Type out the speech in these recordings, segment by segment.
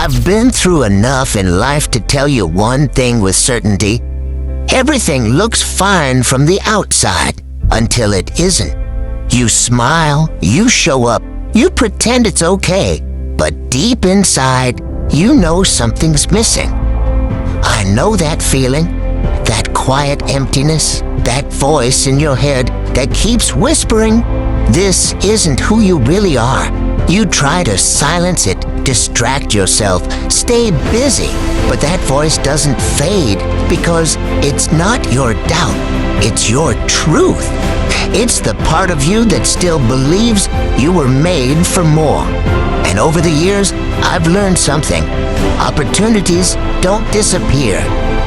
I've been through enough in life to tell you one thing with certainty. Everything looks fine from the outside until it isn't. You smile, you show up, you pretend it's okay, but deep inside, you know something's missing. I know that feeling, that quiet emptiness, that voice in your head that keeps whispering, "This isn't who you really are." You try to silence it, distract yourself, stay busy, but that voice doesn't fade because it's not your doubt, it's your truth. It's the part of you that still believes you were made for more. And over the years, I've learned something. Opportunities don't disappear.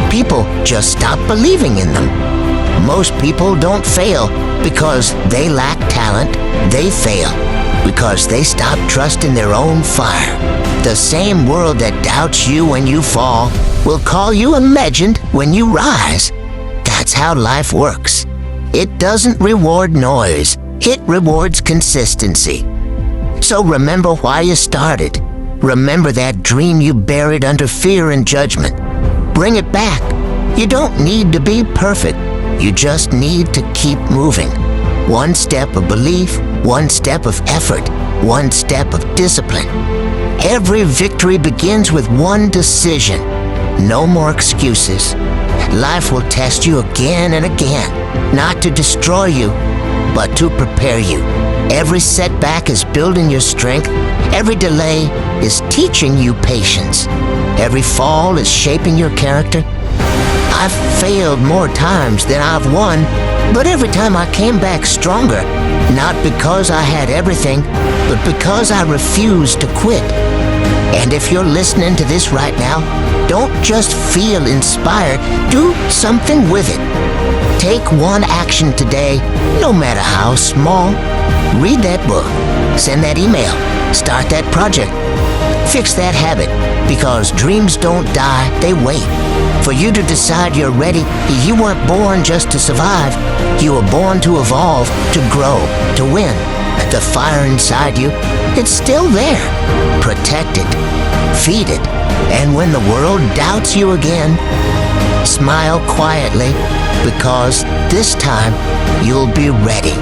People just stop believing in them. Most people don't fail because they lack talent. They fail because they stop trusting their own fire. The same world that doubts you when you fall will call you a legend when you rise. That's how life works. It doesn't reward noise. It rewards consistency. So remember why you started. Remember that dream you buried under fear and judgment. Bring it back. You don't need to be perfect. You just need to keep moving. One step of belief, one step of effort, one step of discipline. Every victory begins with one decision. No more excuses. Life will test you again and again, not to destroy you, but to prepare you. Every setback is building your strength. Every delay is teaching you patience. Every fall is shaping your character. I've failed more times than I've won, but every time I came back stronger, not because I had everything, but because I refused to quit. And if you're listening to this right now, don't just feel inspired, do something with it. Take one action today, no matter how small. Read that book, send that email, start that project, fix that habit, because dreams don't die, they wait. For you to decide you're ready, you weren't born just to survive. You were born to evolve, to grow, to win. The fire inside you, it's still there. Protect it, feed it, and when the world doubts you again, smile quietly, because this time you'll be ready.